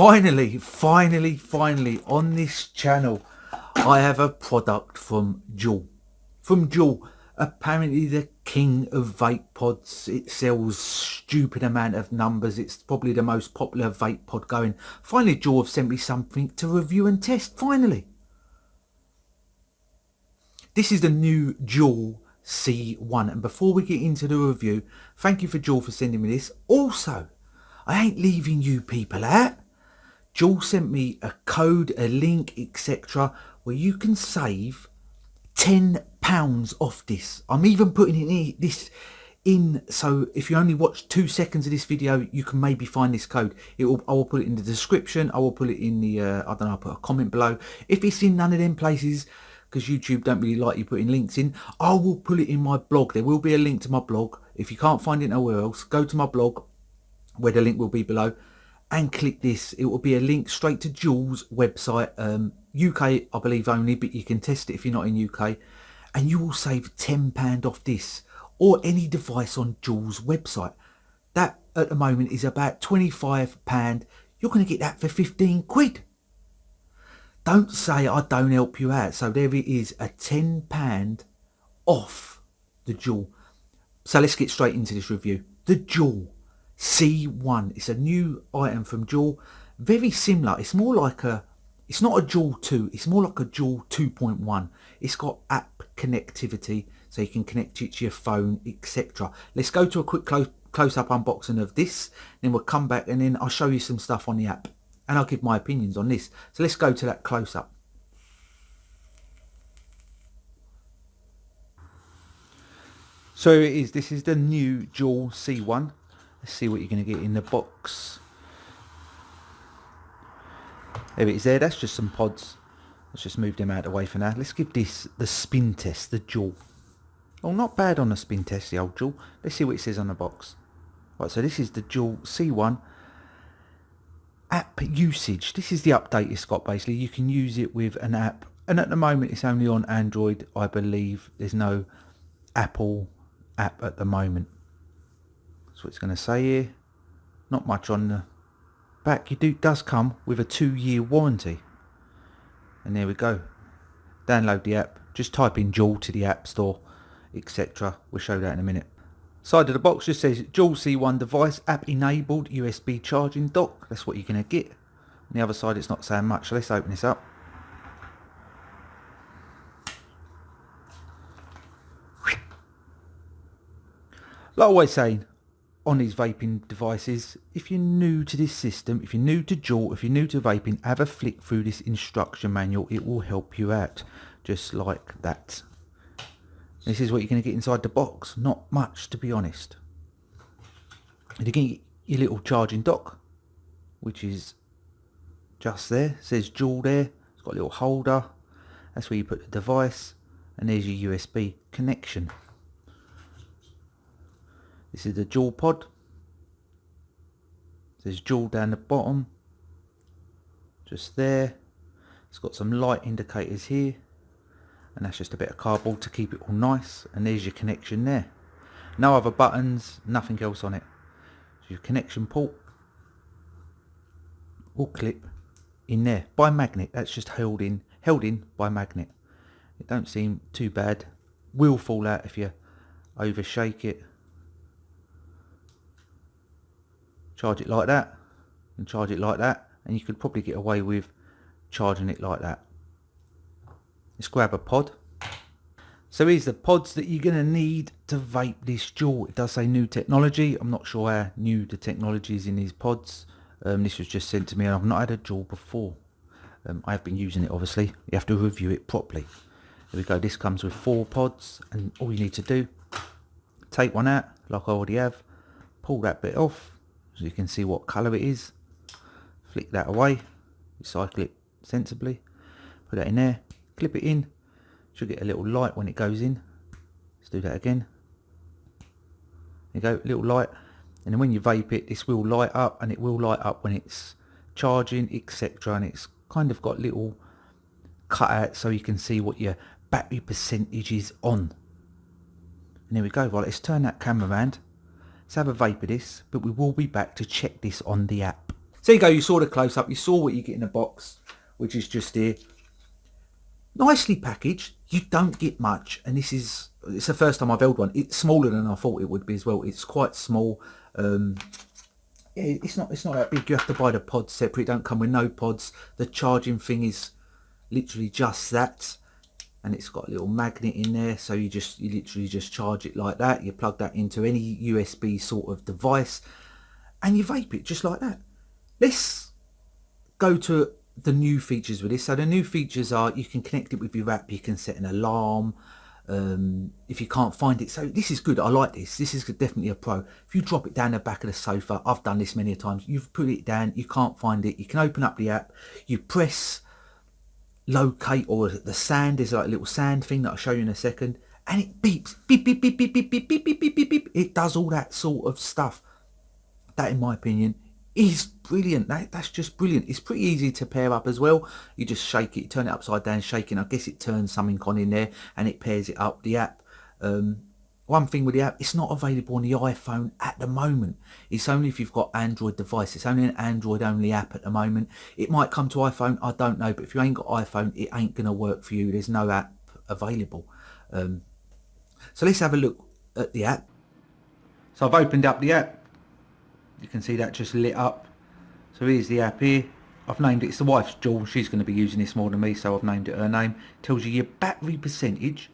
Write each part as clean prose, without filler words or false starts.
Finally, on this channel, I have a product from Juul. From Juul, apparently the king of vape pods. It sells stupid amount of numbers. It's probably the most popular vape pod going. Finally, Juul have sent me something to review and test. Finally, this is the new Juul C1. And before we get into the review, thank you for Juul for sending me this. Also, I ain't leaving you people out. Juul sent me a code, a link, etc. where you can save £10 off this. I'm even putting this in, so if you only watch 2 seconds of this video, you can maybe find this code. I will put it in the description. I will put it in the, I don't know, I'll put a comment below. If it's in none of them places, because YouTube don't really like you putting links in, I will put it in my blog. There will be a link to my blog. If you can't find it nowhere else, go to my blog, where the link will be below, and click this. It will be a link straight to Juul's website, UK I believe only, but you can test it if you're not in UK, and you will save £10 off this or any device on Juul's website. That at the moment is about £25. You're going to get that for 15 quid. Don't say I don't help you out. So there it is, a £10 off the Juul. So let's get straight into this review. The Juul C1. It's a new item from Juul. Very similar. It's more like a, it's not a Juul 2. It's more like a Juul 2.1. It's got app connectivity, so you can connect it to your phone, etc. Let's go to a quick close-up unboxing of this. Then we'll come back and then I'll show you some stuff on the app. And I'll give my opinions on this. So let's go to that close-up. So it is. This is the new Juul C1. Let's see what you're going to get in the box. There it is there. That's just some pods. Let's just move them out of the way for now. Let's give this the spin test, the Juul. Oh, not bad on the spin test, the old Juul. Let's see what it says on the box. Right, so this is the Juul C1. App usage. This is the update it's got basically. You can use it with an app, and at the moment it's only on Android, I believe. There's no Apple app at the moment. That's what it's going to say here. Not much on the back. It does come with a 2-year warranty. And there we go. Download the app. Just type in Juul to the App Store, etc. We'll show that in a minute. Side of the box just says Juul C1 device app enabled USB charging dock. That's what you're going to get. On the other side it's not saying much, so let's open this up. Like always saying on these vaping devices, if you're new to this system, if you're new to Juul, if you're new to vaping, have a flick through this instruction manual. It will help you out, just like that. This is what you're going to get inside the box. Not much, to be honest. You're going to get your little charging dock, which is just there. It says Juul there. It's got a little holder. That's where you put the device. And there's your USB connection. This is the Juul pod. It says Juul down the bottom. Just there. It's got some light indicators here. And that's just a bit of cardboard to keep it all nice. And there's your connection there. No other buttons, nothing else on it. So your connection port will clip in there by magnet. That's just held in by magnet. It don't seem too bad. Will fall out if you over shake it. Charge it like that and charge it like that, and you could probably get away with charging it like that. Let's grab a pod. So here's the pods that you're going to need to vape this Juul. It does say new technology. I'm not sure how new the technology is in these pods. This was just sent to me and I've not had a Juul before. I have been using it obviously. You have to review it properly. There we go. This comes with 4 pods, and all you need to do, take one out like I already have, pull that bit off so you can see what colour it is, flick that away, recycle it sensibly, put that in there, clip it in. Should get a little light when it goes in. Let's do that again. There you go, little light. And then when you vape it, this will light up, and it will light up when it's charging, etc. And it's kind of got little cutouts so you can see what your battery percentage is on. And there we go. Right, let's turn that camera around. Let's have a vape of this, but we will be back to check this on the app. So you go, you saw the close up, you saw what you get in the box, which is just here. Nicely packaged. You don't get much, and it's the first time I've held one. It's smaller than I thought it would be as well. It's quite small. Yeah, it's not that big. You have to buy the pods separate. It don't come with no pods. The charging thing is literally just that, and it's got a little magnet in there, so you literally just charge it like that. You plug that into any USB sort of device, and you vape it just like that. Let's go to the new features with this. So the new features are you can connect it with your app, you can set an alarm if you can't find it. So this is good. I like this. This is definitely a pro. If you drop it down the back of the sofa, I've done this many times, you've put it down, you can't find it, you can open up the app, you press locate, or the sand, there's like a little sand thing that I'll show you in a second, and it beeps, beep beep beep beep beep beep beep beep beep beep beep. It does all that sort of stuff. That, in my opinion, is brilliant. That's just brilliant. It's pretty easy to pair up as well. You just shake it, turn it upside down, shake it. I guess it turns something on in there and it pairs it up. The app, one thing with the app, it's not available on the iPhone at the moment. It's only if you've got Android device. It's only an Android only app at the moment. It might come to iPhone, I don't know, but if you ain't got iPhone, it ain't gonna work for you. There's no app available. So let's have a look at the app. So I've opened up the app. You can see that just lit up. So here's the app here. I've named it, it's the wife's Juul. She's going to be using this more than me, so I've named it her name. Tells you your battery percentage,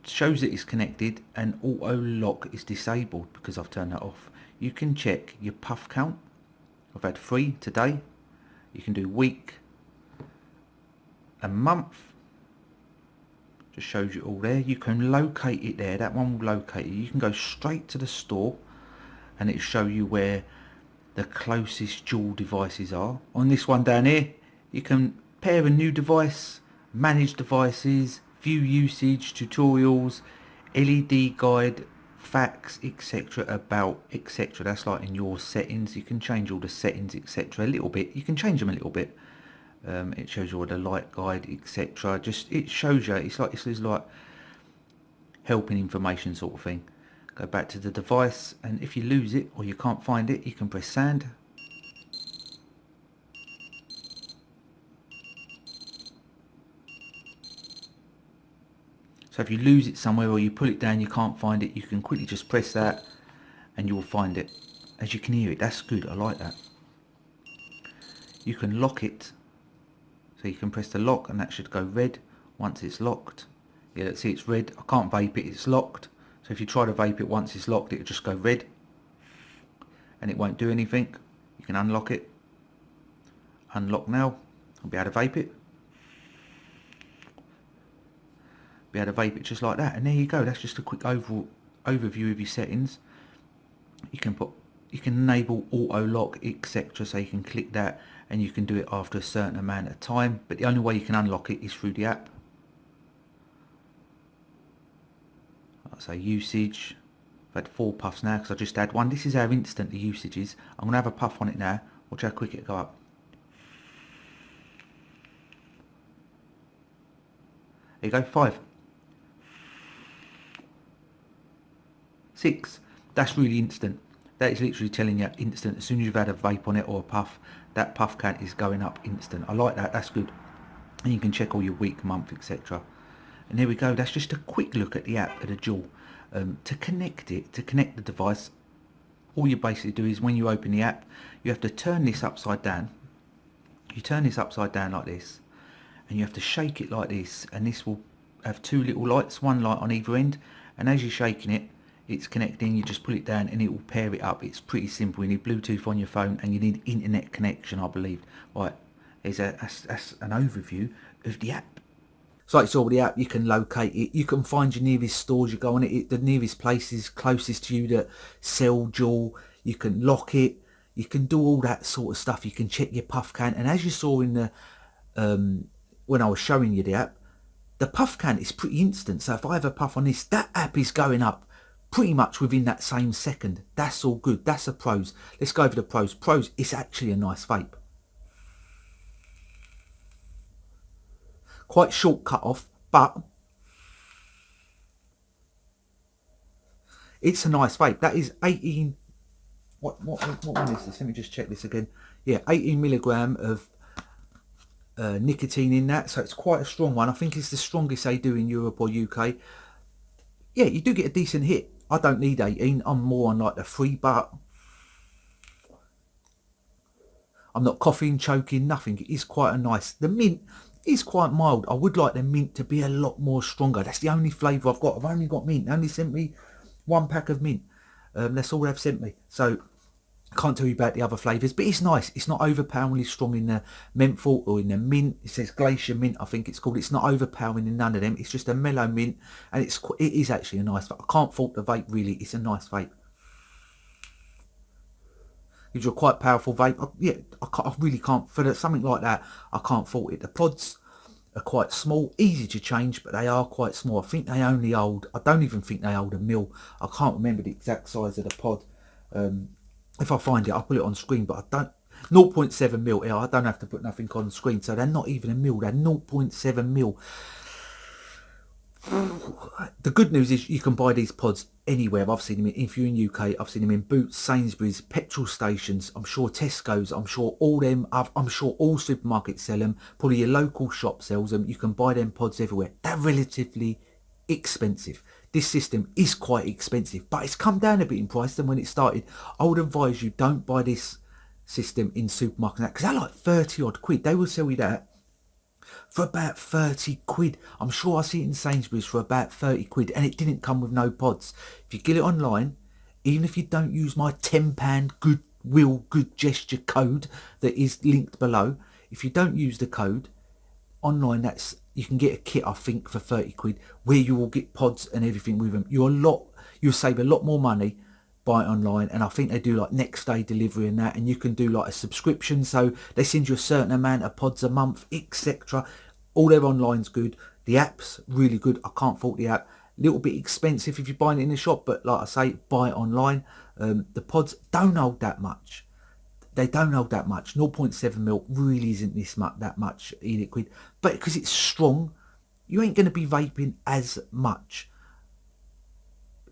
shows that it's connected, and auto lock is disabled because I've turned that off. You can check your puff count. I've had 3 today. You can do week and month. Just shows you all there. You can locate it there. That one will locate you. You can go straight to the store and it'll show you where the closest Juul devices are. On this one down here, you can pair a new device, manage devices, view usage, tutorials, LED guide, facts, etc., about, etc. That's like in your settings. You can change all the settings, etc. a little bit. You can change them a little bit. It shows you all the light guide, etc. Just, it shows you, it's like helping information sort of thing. Go back to the device, and if you lose it or you can't find it, you can press sand. So if you lose it somewhere or you pull it down, you can't find it, you can quickly just press that and you will find it. As you can hear it, that's good, I like that. You can lock it, so you can press the lock and that should go red once it's locked. Yeah, let's see, it's red. I can't vape it, it's locked. So if you try to vape it once it's locked, it'll just go red and it won't do anything. You can unlock it. Unlock now. I'll be able to vape it. Be able to vape it just like that. And there you go. That's just a quick overall overview of your settings. You can enable auto lock, etc. So you can click that and you can do it after a certain amount of time. But the only way you can unlock it is through the app. So usage, I've had 4 puffs now because I just had one. This is how instant the usage is. I'm going to have a puff on it now. Watch how quick it'll go up. There you go, 5. 6. That's really instant. That is literally telling you instant. As soon as you've had a vape on it or a puff, that puff count is going up instant. I like that, that's good. And you can check all your week, month, etc. And there we go, that's just a quick look at the app, at the Juul. To connect the device, all you basically do is when you open the app, you have to turn this upside down. You turn this upside down like this, and you have to shake it like this, and this will have 2 little lights, one light on either end, and as you're shaking it, it's connecting. You just pull it down and it will pair it up. It's pretty simple. You need Bluetooth on your phone and you need internet connection, I believe. Right, that's an overview of the app. So like you saw with the app, you can locate it, you can find your nearest stores, you go on it, the nearest places closest to you that sell Juul, you can lock it, you can do all that sort of stuff, you can check your puff count, and as you saw in the, when I was showing you the app, the puff count is pretty instant. So if I have a puff on this, that app is going up pretty much within that same second. That's all good, that's the pros. Let's go over the pros. Pros, it's actually a nice vape. Quite short cut off, but it's a nice vape. That is 18 what one is this? Let me just check this again. Yeah, 18 milligram of nicotine in that, so it's quite a strong one. I think it's the strongest they do in Europe or UK. Yeah, you do get a decent hit. I don't need 18. I'm more on like the 3, but I'm not coughing, choking, nothing. It is quite a nice. The mint is quite mild. I would like the mint to be a lot more stronger. That's the only flavour I've got. I've only got mint. They only sent me 1 pack of mint. That's all they've sent me. So I can't tell you about the other flavours, but it's nice. It's not overpoweringly strong in the menthol or in the mint. It says Glacier Mint, I think it's called. It's not overpowering in none of them. It's just a mellow mint, and it is actually a nice vape. I can't fault the vape, really. It's a nice vape. Gives you a quite powerful vape. Yeah, I really can't, for something like that, I can't fault it. The pods are quite small, easy to change, but they are quite small. I think they only hold, I don't even think they hold a mil. I can't remember the exact size of the pod. If I find it, I'll put it on screen, but I don't. 0.7 mil. I don't have to put nothing on screen, so they're not even a mil. They're 0.7 mil. The good news is you can buy these pods anywhere. I've seen them if you're in UK. I've seen them in Boots, Sainsbury's, petrol stations. I'm sure Tesco's. I'm sure all them. I'm sure all supermarkets sell them. Probably your local shop sells them. You can buy them pods everywhere. They're relatively expensive. This system is quite expensive, but it's come down a bit in price than when it started. I would advise you don't buy this system in supermarkets because they're like 30 odd quid. They will sell you that for about 30 quid. I'm sure I see it in Sainsbury's for about 30 quid, and it didn't come with no pods. If you get it online, even if you don't use my £10 goodwill good gesture code that is linked below, if you don't use the code online, you can get a kit, I think, for 30 quid where you will get pods and everything with them. You'll save a lot more money buy it online, and I think they do like next day delivery and that, and you can do like a subscription, so they send you a certain amount of pods a month, etc. All their online's good. The app's really good. I can't fault the app. Little bit expensive if you're buying it in the shop, but like I say, buy it online. The pods don't hold that much. They don't hold that much. 0.7 mil really isn't that much e-liquid, but because it's strong, you ain't going to be vaping as much.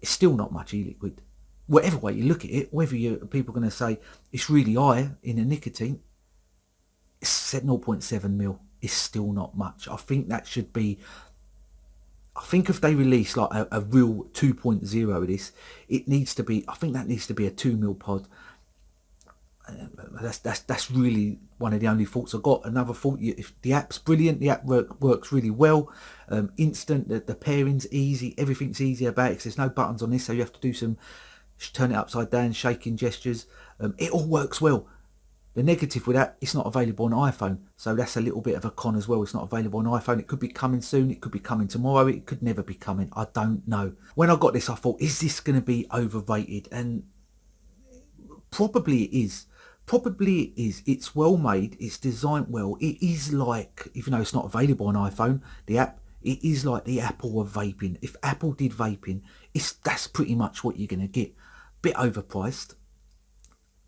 It's still not much e-liquid. Whatever way you look at it, whether people are going to say it's really high in the nicotine, it's said 0.7 mil. It's still not much. I think that should be, I think if they release like a real 2.0 of this, it needs to be, I think that needs to be a 2 mil pod. That's really one of the only faults I've got. Another fault, if the app's brilliant, the app works really well, instant, the pairing's easy, everything's easy about it because there's no buttons on this, so you have to do some turn it upside down, shaking gestures. It all works well. The negative with that, it's not available on iPhone, so that's a little bit of a con as well. It's not available on iPhone. It could be coming soon, it could be coming tomorrow, it could never be coming. I don't know. When I got this, I thought, is this going to be overrated? And probably it is. Probably it is. It's well made, it's designed well. It is like, even though it's not available on iPhone, the app, it is like the Apple of vaping. If Apple did vaping, that's pretty much what you're going to get. Bit overpriced,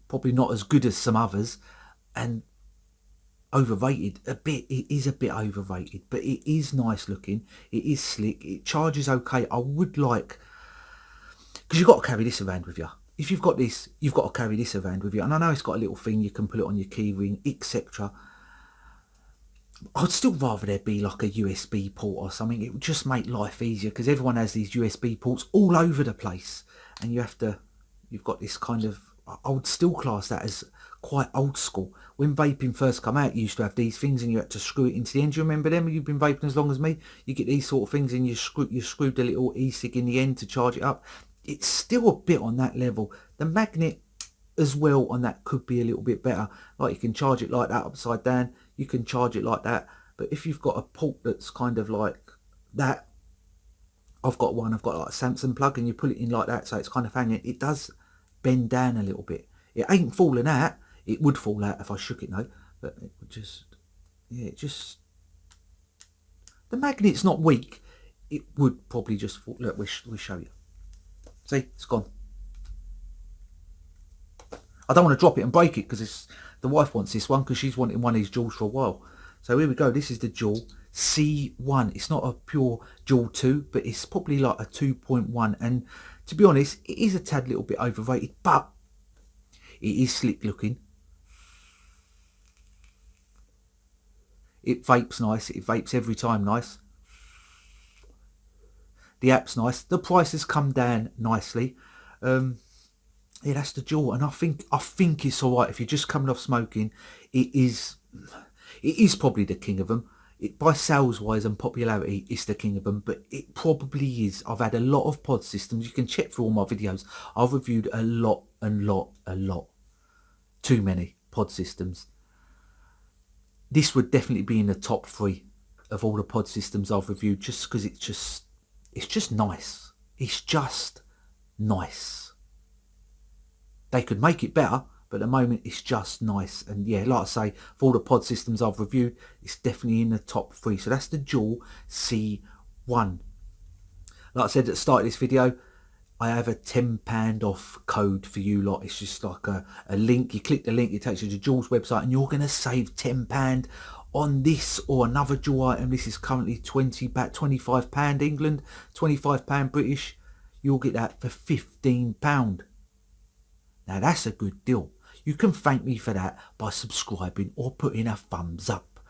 probably not as good as some others, and overrated a bit. It is a bit overrated, but it is nice looking, it is slick, it charges okay. I would like, because you've got to carry this around with you. If you've got this, you've got to carry this around with you, and I know it's got a little thing you can put it on your key ring, etc. I'd still rather there be like a USB port or something. It would just make life easier, because everyone has these USB ports all over the place, and you've got this kind of, I would still class that as quite old school. When vaping first come out, you used to have these things and you had to screw it into the end. Do you remember them? You've been vaping as long as me. You get these sort of things and you screwed the little e-cig in the end to charge it up. It's still a bit on that level. The magnet as well on that could be a little bit better. Like you can charge it like that upside down. You can charge it like that. But if you've got a port that's kind of like that, I've got like a Samsung plug, and you put it in like that, so it's kind of hanging. It does bend down a little bit. It ain't falling out. It would fall out if I shook it though, but it would just, yeah, the magnet's not weak. It would probably just fall. Look, we'll show you. See, it's gone. I don't want to drop it and break it, because the wife wants this one, because she's wanted one of these Juuls for a while. So here we go. This is the Juul C1. It's not a pure Juul 2, but it's probably like a 2.1. And to be honest, it is a tad little bit overrated, but It is slick looking. It vapes nice. It vapes every time nice. The app's nice. The price has come down nicely. Yeah, that's the Juul, and I think it's all right if you're just coming off smoking. It is probably the king of them. By sales wise and popularity, it's the king of them, but it probably is. I've had a lot of pod systems. You can check through all my videos. I've reviewed a lot. Too many pod systems. This would definitely be in the top 3 of all the pod systems I've reviewed, just because it's just nice. It's just nice. They could make it better, but at the moment it's just nice. And yeah, like I say, for all the pod systems I've reviewed, it's definitely in the top 3. So that's the Juul C1. Like I said at the start of this video, I have a £10 off code for you lot. It's just like a link. You click the link, it takes you to Juul's website, and you're going to save £10 on this or another Juul item. This is currently £25 England, £25 British. You'll get that for £15. Now that's a good deal. You can thank me for that by subscribing or putting a thumbs up.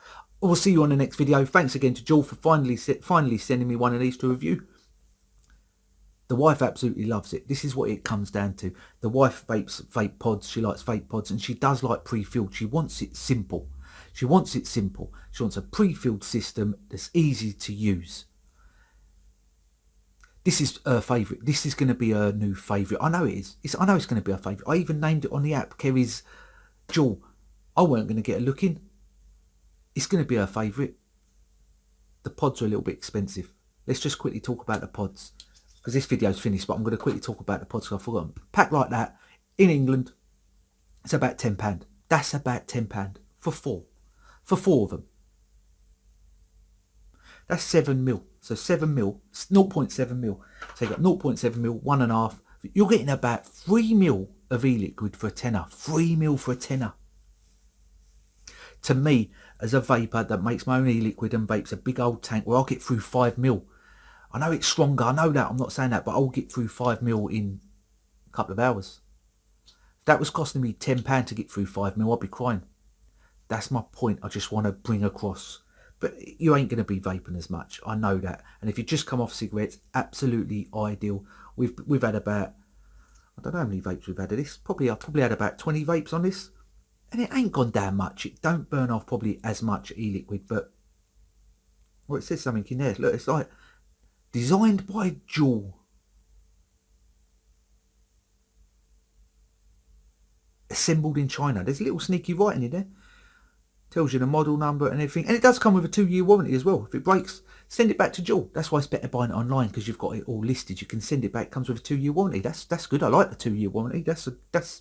We'll see you on the next video. Thanks again to Juul for finally sending me one of these to review. The wife absolutely loves it. This is what it comes down to. The wife vapes vape pods. She likes vape pods, and she does like pre-filled. She wants it simple. She wants it simple. She wants a pre-filled system that's easy to use. This is her favourite. This is going to be her new favourite. I know it is. I know it's going to be her favourite. I even named it on the app, Kerry's Juul. I weren't going to get a look in. It's going to be her favourite. The pods are a little bit expensive. Let's just quickly talk about the pods, because this video's finished, but I'm going to quickly talk about the pods because I've forgotten. Pack like that in England, it's about £10. That's about £10 for 4. For 4 of them. That's 7ml. So 7ml, 0.7ml. So you got 0.7ml, 1.5. You're getting about 3ml of e-liquid for a tenner. 3ml for a tenner. To me, as a vapor that makes my own e-liquid and vapes a big old tank, where I'll get through 5ml. I know it's stronger, I know that, I'm not saying that, but I'll get through 5ml in a couple of hours. If that was costing me £10 to get through 5ml, I'd be crying. That's my point I just want to bring across. But you ain't going to be vaping as much, I know that. And if you just come off cigarettes, absolutely ideal. We've had about, I don't know how many vapes we've had of this. I've probably had about 20 vapes on this. And it ain't gone down much. It don't burn off probably as much e-liquid, but well, it says something in there. Look, it's like designed by Juul. Assembled in China. There's a little sneaky writing in there. Tells you the model number and everything. And it does come with a 2-year warranty as well. If it breaks, send it back to Juul. That's why it's better buying it online, because you've got it all listed. You can send it back. It comes with a 2-year warranty. That's good. I like the 2-year warranty. That's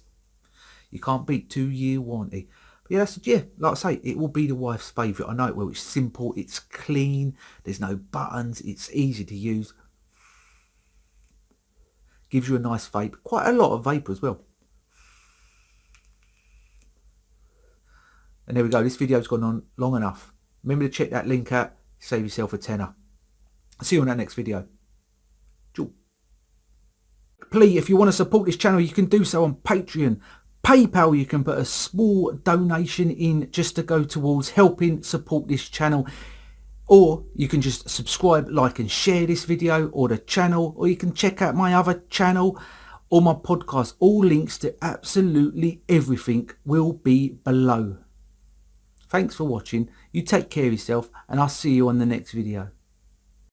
you can't beat 2-year warranty. But yeah, like I say, it will be the wife's favourite. I know it will. It's simple. It's clean. There's no buttons. It's easy to use. Gives you a nice vape. Quite a lot of vapour as well. And there we go. This video's gone on long enough. Remember to check that link out. Save yourself a tenner. I'll see you on that next video. Juul. Please, if you want to support this channel, you can do so on Patreon. PayPal, you can put a small donation in just to go towards helping support this channel. Or you can just subscribe, like and share this video or the channel. Or you can check out my other channel or my podcast. All links to absolutely everything will be below. Thanks for watching. You take care of yourself, and I'll see you on the next video.